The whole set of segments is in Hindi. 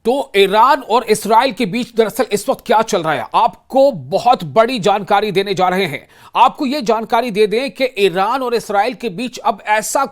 तो ईरान और इस्राएल के बीच दरअसल इस वक्त क्या चल रहा है, आपको बहुत बड़ी जानकारी देने जा रहे हैं। आपको यह जानकारी दे दें कि ईरान और इस्राएल के बीच अब ऐसा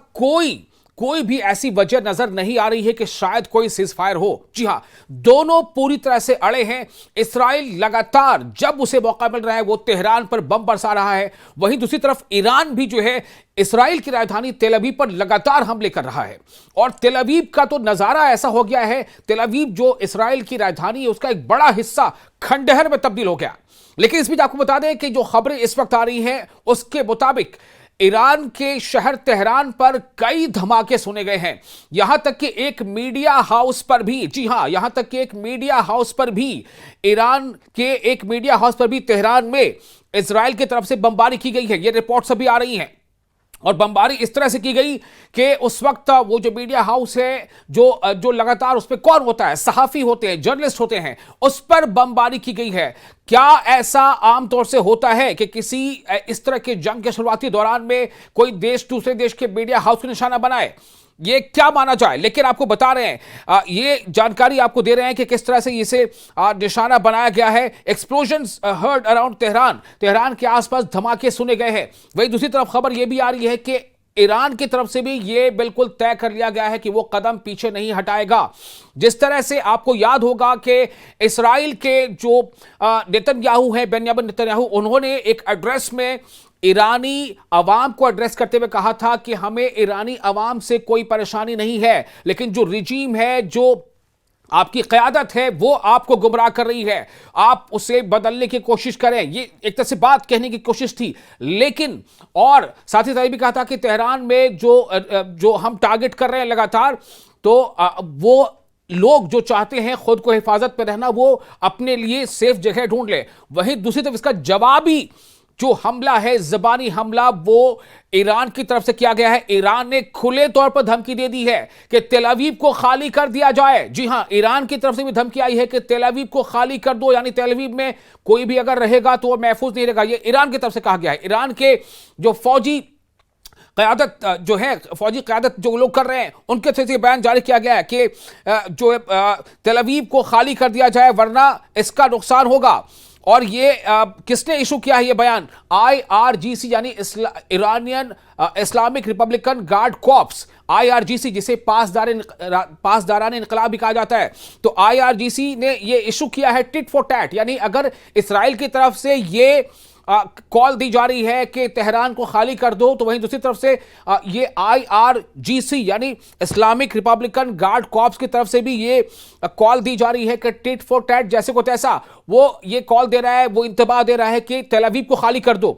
कोई भी ऐसी वजह नजर नहीं आ रही है कि शायद कोई सीजफायर हो। जी हां, दोनों पूरी तरह से अड़े हैं। इस्राएल लगातार जब उसे मौका मिल रहा है वो तेहरान पर बम बरसा रहा है, वहीं दूसरी तरफ ईरान भी जो है इस्राएल की राजधानी तेल अवीव पर लगातार हमले कर रहा है। और तेल अवीव का तो नजारा ऐसा हो गया है, तेल अवीव जो इस्राएल की राजधानी है उसका एक बड़ा हिस्सा खंडहर में तब्दील हो गया। लेकिन इस बीच आपको बता दें कि जो खबरें इस वक्त आ रही हैं उसके मुताबिक ईरान के शहर तेहरान पर कई धमाके सुने गए हैं। यहां तक कि एक मीडिया हाउस पर भी, जी हां, यहां तक कि एक मीडिया हाउस पर भी, ईरान के एक मीडिया हाउस पर भी तेहरान में इजराइल की तरफ से बमबारी की गई है। ये रिपोर्ट्स अभी आ रही हैं। और बमबारी इस तरह से की गई कि उस वक्त वो जो मीडिया हाउस है, जो लगातार उस पर कौन होता है, सहाफी होते हैं, जर्नलिस्ट होते हैं, उस पर बमबारी की गई है। क्या ऐसा आमतौर से होता है कि किसी इस तरह के जंग के शुरुआती दौरान में कोई देश दूसरे देश के मीडिया हाउस को निशाना बनाए? ये क्या माना जाए, लेकिन आपको बता रहे हैं, ये जानकारी आपको दे रहे हैं कि किस तरह से इसे निशाना बनाया गया है। एक्सप्लोजन्स हर्ड अराउंड तेहरान के आसपास धमाके सुने गए हैं। वहीं दूसरी तरफ खबर यह भी आ रही है कि ईरान की तरफ से भी यह बिल्कुल तय कर लिया गया है कि वो कदम पीछे नहीं हटाएगा। जिस तरह से आपको याद होगा कि इस्राएल के जो नेतन्याहू हैं, बेन्यामिन नेतन्याहू, उन्होंने एक एड्रेस में ईरानी अवाम को एड्रेस करते हुए कहा था कि हमें ईरानी अवाम से कोई परेशानी नहीं है, लेकिन जो रिजीम है, जो आपकी क़यादत है, वो आपको गुमराह कर रही है, आप उसे बदलने की कोशिश करें। ये एक तरह से बात कहने की कोशिश थी। लेकिन और साथ ही साथ भी कहा था कि तेहरान में जो हम टारगेट कर रहे हैं लगातार, तो वो लोग जो चाहते हैं खुद को हिफाजत में रहना, वो अपने लिए सेफ जगह ढूंढ ले। वहीं दूसरी तरफ इसका जवाबी जो हमला है, ज़बानी हमला, वो ईरान की तरफ से किया गया है। ईरान ने खुले तौर पर धमकी दे दी है कि तेल अवीव को खाली कर दिया जाए। जी हां, ईरान की तरफ से भी धमकी आई है कि तेल अवीव को खाली कर दो, यानी तेल अवीव में कोई भी अगर रहेगा तो वो महफूज नहीं रहेगा। ये ईरान की तरफ से कहा गया है। ईरान के जो फौजी क़यादत जो है, फौजी क़यादत जो लोग कर रहे हैं, उनके तरफ से बयान जारी किया गया है कि जो तेल अवीव को खाली कर दिया जाए वरना इसका नुकसान होगा। और ये किसने इशू किया है ये बयान? IRGC यानी Iranian Islamic Republican guard corps, IRGC, जिसे पासदारान इनकलाब भी कहा जाता है। तो IRGC ने ये इशू किया है टिट फॉर टैट, यानी अगर इस्राएल की तरफ से ये कॉल दी जा रही है कि तेहरान को खाली कर दो, तो वहीं दूसरी तरफ से ये IRGC यानी इस्लामिक रिपब्लिकन गार्ड कॉर्प्स की तरफ से भी ये कॉल दी जा रही है कि टिट फॉर टैट, जैसे को तैसा, वो ये कॉल दे रहा है, वो इंतबाह दे रहा है कि तेल अवीव को खाली कर दो।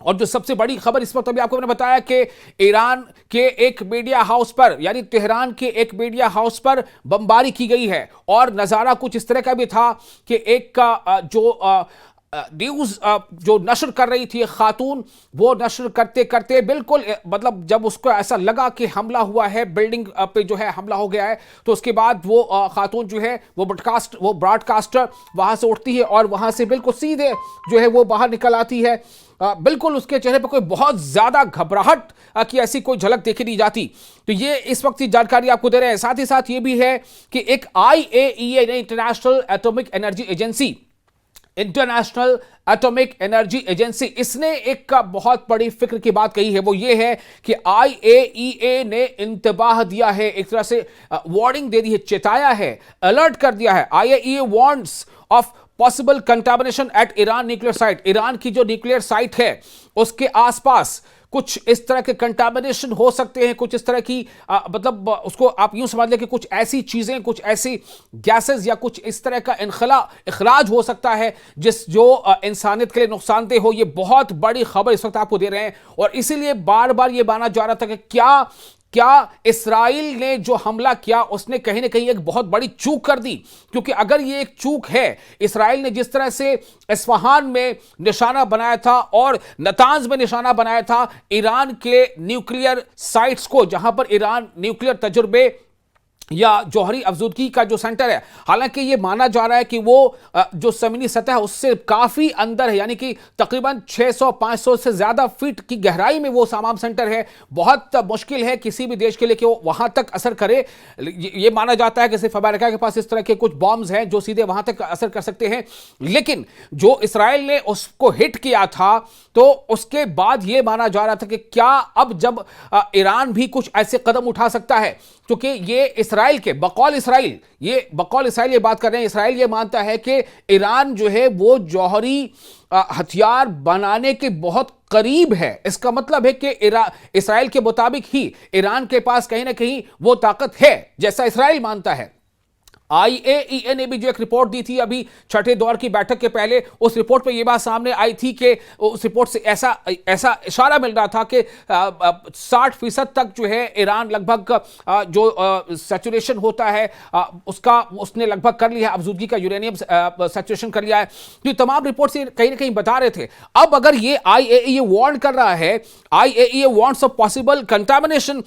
और जो सबसे बड़ी खबर इस वक्त अभी आपको मैंने बताया कि ईरान के एक मीडिया हाउस पर, यानी तेहरान के एक मीडिया हाउस पर बमबारी की गई है। और नज़ारा कुछ इस तरह का भी था कि एक जो न्यूज़ जो नशर कर रही थी खातून, वो नशर करते करते बिल्कुल, मतलब जब उसको ऐसा लगा कि हमला हुआ है, बिल्डिंग पे जो है हमला हो गया है, तो उसके बाद वो खातून जो है वो ब्रॉडकास्टर वहाँ से उठती है और वहाँ से बिल्कुल सीधे जो है वो बाहर निकल आती है। बिल्कुल उसके चेहरे पर कोई बहुत ज़्यादा घबराहट की ऐसी कोई झलक देखी नहीं जाती। तो ये इस वक्त की जानकारी आपको दे रहे हैं। साथ ही साथ ये भी है कि एक IAEA international atomic energy agency, इसने एक बहुत बड़ी फिक्र की बात कही है। वो ये है कि IAEA ने इंतबाह दिया है, एक तरह से वार्निंग दे दी है, चेताया है, अलर्ट कर दिया है। IAEA warns of possible contamination at Iran nuclear site. Iran की जो न्यूक्लियर साइट है उसके आसपास कुछ इस तरह के कंटामिनेशन हो सकते हैं, कुछ इस तरह की मतलब उसको आप यूं समझ लें कि कुछ ऐसी चीजें, कुछ ऐसी गैसेस या कुछ इस तरह का इखराज हो सकता है जो इंसानियत के लिए नुकसानदेह हो। ये बहुत बड़ी खबर इस वक्त आपको दे रहे हैं। और इसीलिए बार बार ये माना जा रहा था कि क्या इस्राइल ने जो हमला किया उसने कहीं ना कहीं एक बहुत बड़ी चूक कर दी। क्योंकि अगर ये एक चूक है, इस्राइल ने जिस तरह से इस्फहान में निशाना बनाया था और नतांज में निशाना बनाया था ईरान के न्यूक्लियर साइट्स को, जहां पर ईरान न्यूक्लियर तजुर्बे या जौहरी अफजूदगी का जो सेंटर है, हालांकि ये माना जा रहा है कि वो जो जमीनी सतह है उससे काफी अंदर है, यानी कि तकरीबन 600-500 से ज्यादा फीट की गहराई में वो तमाम सेंटर है। बहुत मुश्किल है किसी भी देश के लिए कि वो वहां तक असर करे। ये माना जाता है कि सिर्फ अमेरिका के पास इस तरह के कुछ बॉम्ब्स हैं जो सीधे वहां तक असर कर सकते हैं, लेकिन जो इसराइल ने उसको हिट किया था तो उसके बाद ये माना जा रहा था कि क्या अब जब ईरान भी कुछ ऐसे कदम उठा सकता है, क्योंकि ये इसराइल के बकौल इसराइल ये बात कर रहे हैं। इसराइल ये मानता है कि ईरान जो है वो जौहरी हथियार बनाने के बहुत करीब है। इसका मतलब है कि इसराइल के मुताबिक ही ईरान के पास कहीं ना कहीं वो ताकत है, जैसा इसराइल मानता है। IAEA ने भी जो एक रिपोर्ट दी थी अभी छठे दौर की बैठक के पहले, उस रिपोर्ट में यह बात सामने आई थी कि उस रिपोर्ट से ऐसा इशारा मिल रहा था कि 60% तक जो है ईरान लगभग जो सैचुरेशन होता है उसका उसने लगभग कर लिया है, अफजूदगी का यूरेनियम सैचुरेशन कर लिया है। तो ये तमाम रिपोर्ट से कहीं ना कहीं बता रहे थे। अब अगर ये IAEA वार्न कर रहा है, IAEA warns of possible contamination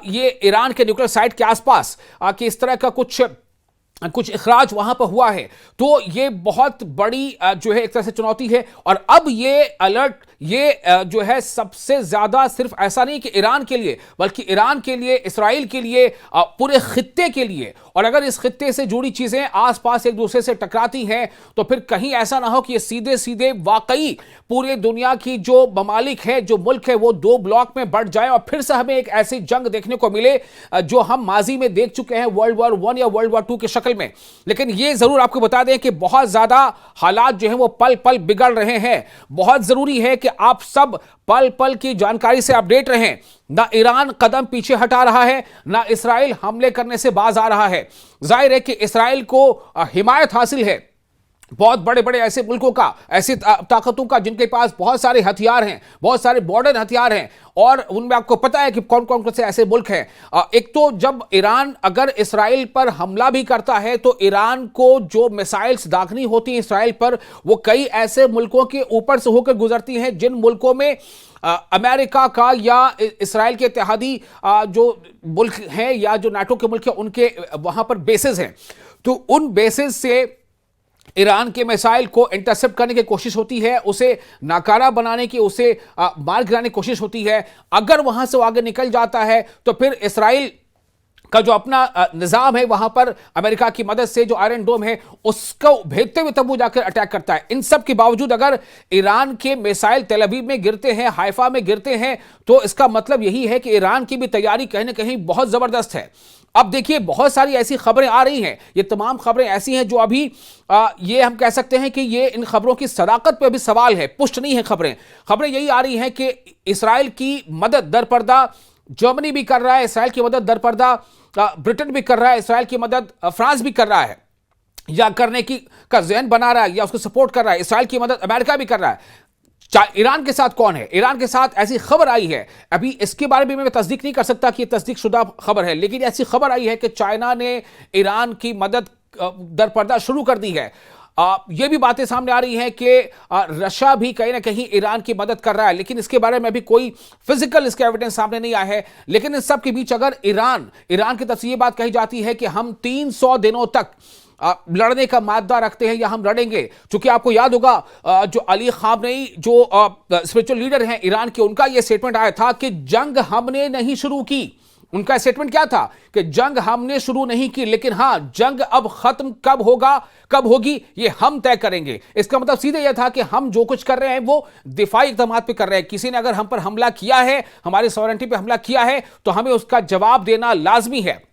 ये ईरान के न्यूक्लियर साइट के आसपास कि इस तरह का कुछ इखराज वहां पर हुआ है, तो ये बहुत बड़ी जो है एक तरह से चुनौती है। और अब ये अलर्ट ये जो है सबसे ज्यादा सिर्फ ऐसा नहीं कि ईरान के लिए, बल्कि ईरान के लिए, इसराइल के लिए, पूरे खित्ते के लिए। और अगर इस खित्ते से जुड़ी चीजें आसपास एक दूसरे से टकराती हैं तो फिर कहीं ऐसा ना हो कि ये सीधे सीधे वाकई पूरे दुनिया की जो ममालिक है, जो मुल्क है, वो दो ब्लॉक में बढ़ जाए और फिर से हमें एक ऐसी जंग देखने को मिले जो हम माजी में देख चुके हैं वर्ल्ड वॉर 1 या वर्ल्ड वॉर 2 की शक्ल में। लेकिन ये जरूर आपको बता दें कि बहुत ज्यादा हालात जो है वो पल पल बिगड़ रहे हैं। बहुत जरूरी है कि आप सब पल पल की जानकारी से अपडेट रहें। ना ईरान कदम पीछे हटा रहा है, ना इसराइल हमले करने से बाज आ रहा है। जाहिर है कि इसराइल को हिमायत हासिल है बहुत बड़े बड़े ऐसे मुल्कों का, ऐसी ताकतों का जिनके पास बहुत सारे हथियार हैं, बहुत सारे मॉडर्न हथियार हैं, और उनमें आपको पता है कि कौन कौन से ऐसे मुल्क हैं। एक तो जब ईरान अगर इसराइल पर हमला भी करता है तो ईरान को जो मिसाइल्स दागनी होती हैं इसराइल पर, वो कई ऐसे मुल्कों के ऊपर से होकर गुजरती हैं जिन मुल्कों में अमेरिका का या इसराइल के इत्तेहादी जो मुल्क हैं या जो नाटो के मुल्क हैं उनके वहां पर बेसेस हैं। तो उन बेसेस से ईरान के मिसाइल को इंटरसेप्ट करने की कोशिश होती है, उसे नाकारा बनाने की, उसे मार गिराने की कोशिश होती है। अगर वहां से वो आगे निकल जाता है तो फिर इसराइल का जो अपना निजाम है वहां पर अमेरिका की मदद से जो आयरन डोम है उसको भेजते हुए तब वो जाकर अटैक करता है। इन सब के बावजूद अगर ईरान के मिसाइल तेल अवीव में गिरते हैं, हाइफा में गिरते हैं, तो इसका मतलब यही है कि ईरान की भी तैयारी कहीं ना कहीं बहुत जबरदस्त है। अब देखिए बहुत सारी ऐसी खबरें आ रही हैं, ये तमाम खबरें ऐसी हैं जो अभी ये हम कह सकते हैं कि ये इन खबरों की सदाकत पे भी सवाल है, पुष्ट नहीं है। खबरें यही आ रही हैं कि इसराइल की मदद दरपर्दा जर्मनी भी कर रहा है, इसराइल की मदद दरपर्दा ब्रिटेन भी कर रहा है, इसराइल की मदद फ्रांस भी कर रहा है, या करने की का ज़हन बना रहा है, या उसको सपोर्ट कर रहा है। इसराइल की मदद अमेरिका भी कर रहा है। ईरान के साथ कौन है? ईरान के साथ ऐसी खबर आई है, अभी इसके बारे में मैं तस्दीक नहीं कर सकता कि यह तस्दीक शुदा खबर है, लेकिन ऐसी खबर आई है कि चाइना ने ईरान की मदद दरपर्दा शुरू कर दी है। ये भी बातें सामने आ रही हैं कि रशिया भी कहीं ना कहीं ईरान की मदद कर रहा है, लेकिन इसके बारे में अभी कोई फिजिकल इसका एविडेंस सामने नहीं आया है। लेकिन इस सब के बीच अगर ईरान की तरफ से ये बात कही जाती है कि हम 300 दिनों तक लड़ने का मादा रखते हैं या हम लड़ेंगे, क्योंकि आपको याद होगा जो अली खामनेई जो स्पिरिचुअल लीडर हैं ईरान के, उनका यह स्टेटमेंट आया था कि जंग हमने नहीं शुरू की। उनका स्टेटमेंट क्या था कि जंग हमने शुरू नहीं की, लेकिन हां जंग अब खत्म कब होगा, कब होगी, ये हम तय करेंगे। इसका मतलब सीधे यह था कि हम जो कुछ कर रहे हैं वो दिफाई इक़दामात पे कर रहे हैं। किसी ने अगर हम पर हमला किया है, हमारी सॉवरेंटी पे हमला किया है, तो हमें उसका जवाब देना लाजमी है।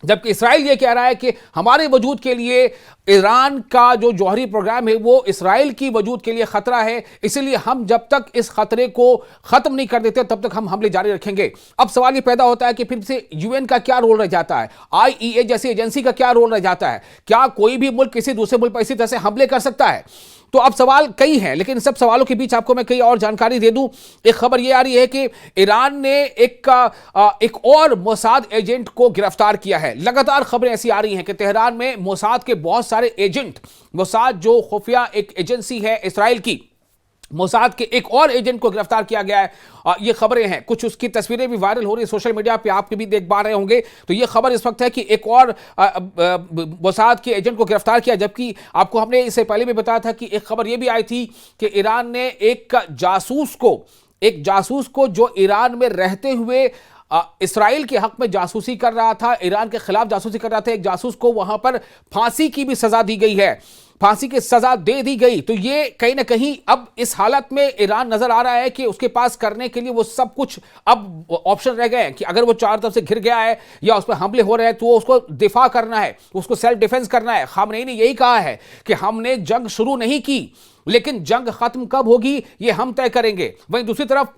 जबकि इसराइल ये कह रहा है कि हमारे वजूद के लिए ईरान का जो जौहरी प्रोग्राम है वो इसराइल की वजूद के लिए खतरा है, इसलिए हम जब तक इस खतरे को खत्म नहीं कर देते तब तक हम हमले जारी रखेंगे। अब सवाल ये पैदा होता है कि फिर से यूएन का क्या रोल रह जाता है, IAEA जैसी एजेंसी का क्या रोल रह जाता है? क्या कोई भी मुल्क किसी दूसरे मुल्क पर इसी तरह से हमले कर सकता है? तो अब सवाल कई हैं, लेकिन सब सवालों के बीच आपको मैं कई और जानकारी दे दूं। एक खबर यह आ रही है कि ईरान ने एक और मोसाद एजेंट को गिरफ्तार किया है। लगातार खबरें ऐसी आ रही हैं कि तेहरान में मोसाद के बहुत सारे एजेंट, मोसाद जो खुफिया एक एजेंसी है इसराइल की, मोसाद के एक और एजेंट को गिरफ्तार किया गया है। ये खबरें हैं, कुछ उसकी तस्वीरें भी वायरल हो रही है सोशल मीडिया पे, आप भी देख पा रहे होंगे। तो ये खबर इस वक्त है कि एक और मोसाद के एजेंट को गिरफ्तार किया, जबकि आपको हमने इससे पहले भी बताया था कि एक खबर ये भी आई थी कि ईरान ने एक जासूस को जो ईरान में रहते हुए इसराइल के हक में जासूसी कर रहा था, ईरान के खिलाफ जासूसी कर रहा था, एक जासूस को वहां पर फांसी की भी सजा दी गई है, फांसी की सजा दे दी गई। तो ये कहीं ना कहीं अब इस हालत में ईरान नजर आ रहा है कि उसके पास करने के लिए वो सब कुछ अब ऑप्शन रह गए हैं कि अगर वो चारों तरफ से घिर गया है या उस पर हमले हो रहे हैं तो उसको दिफा करना है, उसको सेल्फ डिफेंस करना है। खामनेई ने यही कहा है कि हमने जंग शुरू नहीं की, लेकिन जंग खत्म कब होगी ये हम तय करेंगे। वहीं दूसरी तरफ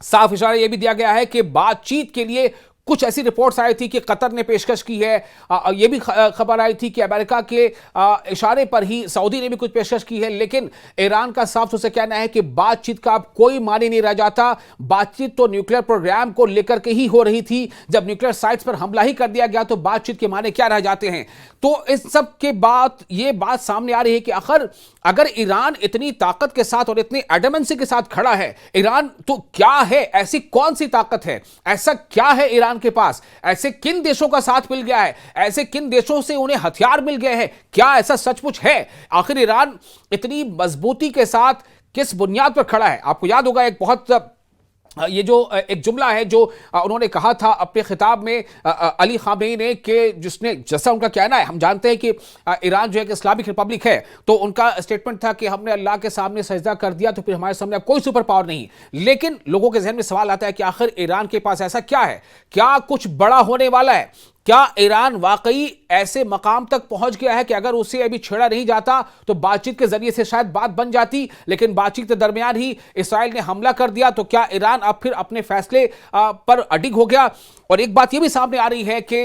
साफ इशारा यह भी दिया गया है कि बातचीत के लिए कुछ ऐसी रिपोर्ट्स आई थी कि कतर ने पेशकश की है, यह भी खबर आई थी कि अमेरिका के इशारे पर ही सऊदी ने भी कुछ पेशकश की है, लेकिन ईरान का साफ तौर से कहना है कि बातचीत का अब कोई मानी नहीं रह जाता। बातचीत तो न्यूक्लियर प्रोग्राम को लेकर के ही हो रही थी, जब न्यूक्लियर साइट्स पर हमला ही कर दिया गया तो बातचीत के माने क्या रह जाते हैं। तो इस सब के बाद यह बात सामने आ रही है कि अगर ईरान इतनी ताकत के साथ और इतनी एडमेंसी के साथ खड़ा है, ईरान तो क्या है, ऐसी कौन सी ताकत है, ऐसा क्या है ईरान के पास, ऐसे किन देशों का साथ मिल गया है, ऐसे किन देशों से उन्हें हथियार मिल गए हैं, क्या ऐसा सचमुच है? आखिर ईरान इतनी मजबूती के साथ किस बुनियाद पर खड़ा है? आपको याद होगा एक बहुत ये जो एक जुमला है जो उन्होंने कहा था अपने खिताब में अली खामेनी ने, कि जिसने जैसा उनका कहना है, हम जानते हैं कि ईरान जो है कि इस्लामिक रिपब्लिक है, तो उनका स्टेटमेंट था कि हमने अल्लाह के सामने सजदा कर दिया तो फिर हमारे सामने अब कोई सुपर पावर नहीं। लेकिन लोगों के जहन में सवाल आता है कि आखिर ईरान के पास ऐसा क्या है, क्या कुछ बड़ा होने वाला है? क्या ईरान वाकई ऐसे मकाम तक पहुंच गया है कि अगर उसे अभी छेड़ा नहीं जाता तो बातचीत के जरिए से शायद बात बन जाती, लेकिन बातचीत के दरमियान ही इसराइल ने हमला कर दिया? तो क्या ईरान अब फिर अपने फैसले पर अडिग हो गया? और एक बात यह भी सामने आ रही है कि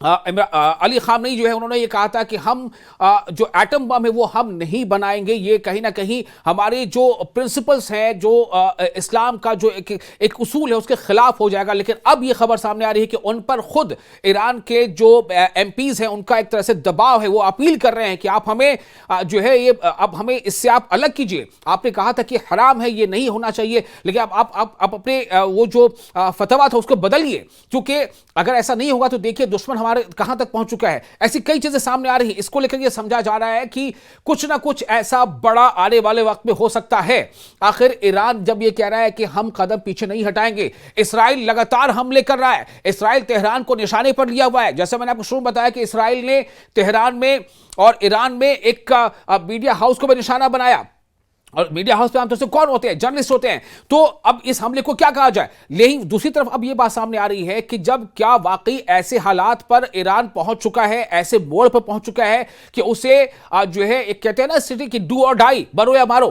अली खामनेई जो है उन्होंने ये कहा था कि हम जो एटम बम है वो हम नहीं बनाएंगे, ये कहीं ना कहीं हमारे जो प्रिंसिपल्स हैं, जो इस्लाम का जो एक उसूल है उसके खिलाफ हो जाएगा। लेकिन अब ये खबर सामने आ रही है कि उन पर खुद ईरान के जो एमपीज हैं उनका एक तरह से दबाव है, वो अपील कर रहे हैं कि आप हमें जो है ये अब हमें इससे आप अलग कीजिए। आपने कहा था कि हराम है, ये नहीं होना चाहिए, लेकिन आप अपने वो जो फतवा था उसको बदलिए, क्योंकि अगर ऐसा नहीं होगा तो देखिए दुश्मन हमारे कहां तक पहुंच चुका है। ऐसी कई चीजें सामने आ रही हैं। इसको लेकर यह समझा जा रहा है कि कुछ ना कुछ ऐसा बड़ा आने वाले वक्त में हो सकता है। आखिर ईरान जब यह कह रहा है कि हम कदम पीछे नहीं हटाएंगे, इसराइल लगातार हमले कर रहा है, इसराइल तेहरान को निशाने पर लिया हुआ है। जैसे मैंने आपको शुरू में बताया कि इसराइल ने तेहरान में और ईरान में एक मीडिया हाउस को भी निशाना बनाया, और मीडिया हाउस पे आमतौर से कौन होते हैं? जर्नलिस्ट होते हैं। तो अब इस हमले को क्या कहा जाए? लेकिन दूसरी तरफ अब यह बात सामने आ रही है कि जब क्या वाकई ऐसे हालात पर ईरान पहुंच चुका है, ऐसे मोड़ पर पहुंच चुका है कि उसे जो है एक कहते हैं ना स्थिति की डू और डाई, मरो या मारो,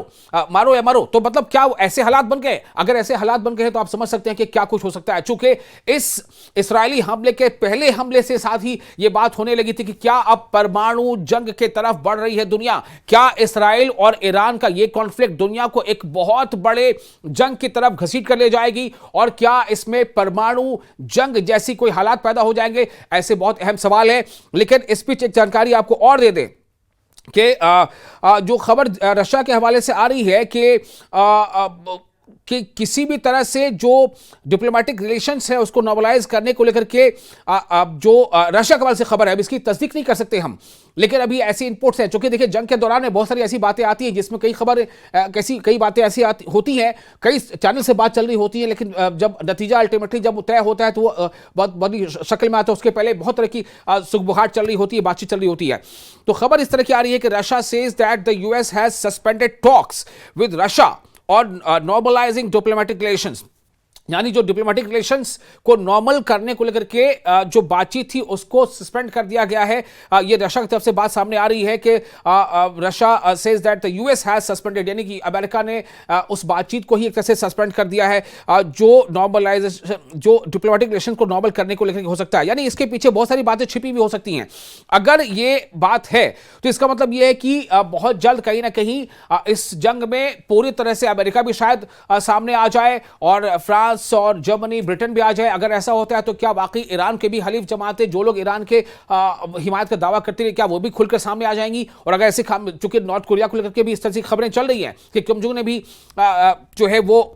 मारो या मरो। तो मतलब क्या ऐसे हालात बन गए? अगर ऐसे हालात बन गए तो आप समझ सकते हैं कि क्या कुछ हो सकता है। चूंकि इस इसराइली हमले के पहले हमले से साथ ही यह बात होने लगी थी कि क्या अब परमाणु जंग के तरफ बढ़ रही है दुनिया? क्या इसराइल और ईरान का यह कॉन्फ्लिक्ट दुनिया को एक बहुत बड़े जंग की तरफ घसीट कर ले जाएगी? और क्या इसमें परमाणु जंग जैसी कोई हालात पैदा हो जाएंगे? ऐसे बहुत अहम सवाल है। लेकिन इस बीच एक जानकारी आपको और दे दें कि जो खबर रशिया के हवाले से आ रही है कि किसी भी तरह से जो डिप्लोमेटिक रिलेशंस है उसको नॉर्मलाइज करने को लेकर के जो रशिया के हवाले से खबर है, अब इसकी तस्दीक नहीं कर सकते हम, लेकिन अभी ऐसी इनपुट्स हैं। क्योंकि देखिए जंग के दौरान में बहुत सारी ऐसी बातें आती हैं जिसमें कई बातें ऐसी होती हैं, कई चैनल से बात चल रही होती है, लेकिन जब नतीजा अल्टीमेटली जब तय होता है तो वो बहुत बड़ी शक्ल में आता है। उसके पहले बहुत तरह की सुगबुगाहट चल रही होती है, बातचीत चल रही होती है। तो खबर इस तरह की आ रही है कि Russia says that the US has suspended talks with Russia और नॉर्मलाइजिंग डिप्लोमेटिक रिलेशंस, यानी जो डिप्लोमेटिक रिलेशंस को नॉर्मल करने को लेकर के जो बातचीत थी उसको सस्पेंड कर दिया गया है। ये रशिया की तरफ से बात सामने आ रही है कि Russia says that the US has suspended, यानी कि अमेरिका ने उस बातचीत को ही एक तरह से सस्पेंड कर दिया है जो नॉर्मलाइजेशन, जो डिप्लोमेटिक रिलेशन को नॉर्मल करने को लेकर हो सकता है। यानी इसके पीछे बहुत सारी बातें छिपी भी हो सकती हैं। अगर ये बात है तो इसका मतलब ये है कि बहुत जल्द कहीं ना कहीं इस जंग में पूरी तरह से अमेरिका भी शायद सामने आ जाए, और फ्रांस फ्रांस और जर्मनी, ब्रिटेन भी आ जाए, अगर ऐसा होता है तो क्या वाकई ईरान के भी हलीफ जमातें जो लोग ईरान के हिमायत का दावा करती रही, क्या वो भी खुलकर सामने आ जाएंगी? और अगर ऐसे चूंकि नॉर्थ कोरिया को लेकर के भी इस तरह की खबरें चल रही हैं कि किम जोंग ने भी जो है वो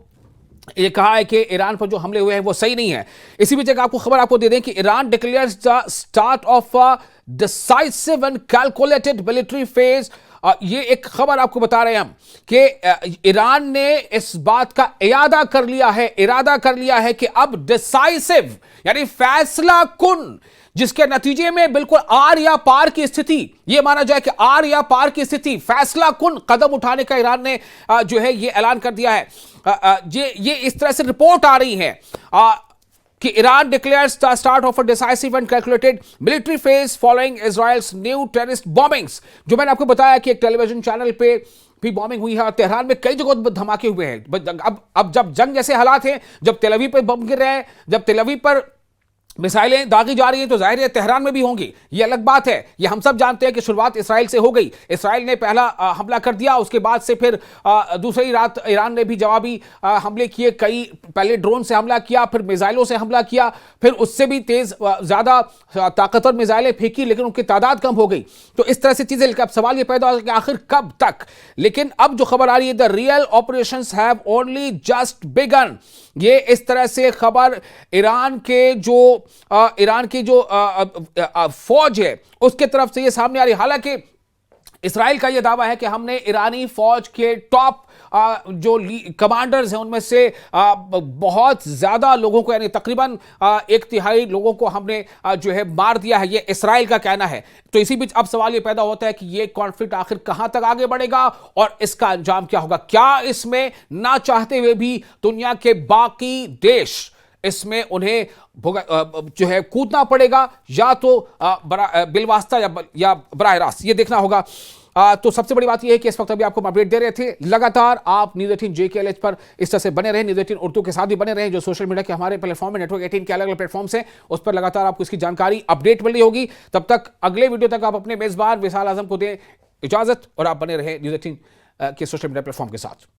ये कहा है कि ईरान पर जो हमले हुए हैं वो सही नहीं है। इसी बीच आपको खबर आपको दे दें कि Iran declares the start of a decisive and calculated military phase. ये एक खबर आपको बता रहे हैं हम कि ईरान ने इस बात का इरादा कर लिया है कि अब डिसाइसिव यानी फैसला कुन, जिसके नतीजे में बिल्कुल आर या पार की स्थिति, यह माना जाए कि आर या पार की स्थिति, फैसला कुन कदम उठाने का ईरान ने जो है यह ऐलान कर दिया है। ये इस तरह से रिपोर्ट आ रही है कि Iran declares the start of a decisive and calculated military phase following Israel's new terrorist bombings. जो मैंने आपको बताया कि एक टेलीविजन चैनल पे भी बॉम्बिंग हुई है और तेहरान में कई जगहों पर धमाके हुए हैं। अब जब जंग जैसे हालात हैं, जब तेल अवीव पर बम गिर रहे हैं, जब तेल अवीव पर मिसाइलें दागी जा रही हैं, तो जाहिर है तेहरान में भी होंगी, ये अलग बात है। ये हम सब जानते हैं कि शुरुआत इसराइल से हो गई। इसराइल ने पहला हमला कर दिया, उसके बाद से फिर दूसरी रात ईरान ने भी जवाबी हमले किए। कई पहले ड्रोन से हमला किया, फिर मिसाइलों से हमला किया, फिर उससे भी तेज ज़्यादा ताकतवर मिसाइलें फेंकी, लेकिन उनकी तादाद कम हो गई। तो इस तरह से चीज़ें, लेकिन अब सवाल ये पैदा हो कि आखिर कब तक। लेकिन अब जो खबर आ रही है, the real operations have only just begun. ये इस तरह से खबर ईरान की जो फौज है उसके तरफ से ये सामने आ रही। हालांकि इसराइल का यह दावा है कि हमने ईरानी फौज के टॉप जो कमांडर्स हैं उनमें से बहुत ज्यादा लोगों को, यानी तकरीबन 1/3 लोगों को हमने जो है मार दिया है, ये इसराइल का कहना है। तो इसी बीच अब सवाल ये पैदा होता है कि ये कॉन्फ्लिक्ट आखिर कहां तक आगे बढ़ेगा और इसका अंजाम क्या होगा। क्या इसमें ना चाहते हुए भी दुनिया के बाकी देश इसमें उन्हें जो है कूदना पड़ेगा, या तो बिलवास्ता या बराह रास्त, ये देखना होगा। तो सबसे बड़ी बात यह है कि इस वक्त अभी आपको अपडेट दे रहे थे। लगातार आप न्यूज़ 18 JKLH पर इस तरह से बने रहे, न्यूज़ 18 उर्दू के साथ भी बने रहे, जो सोशल मीडिया के हमारे प्लेटफॉर्म है, नेटवर्क 18 के अलग अलग प्लेटफॉर्म्स हैं, उस पर लगातार आपको इसकी जानकारी अपडेट मिल रही होगी। तब तक अगले वीडियो तक आप अपने मेजबान विशाल आजम को दें इजाजत और आप बने रहे न्यूज़ 18 के सोशल मीडिया प्लेटफॉर्म के साथ।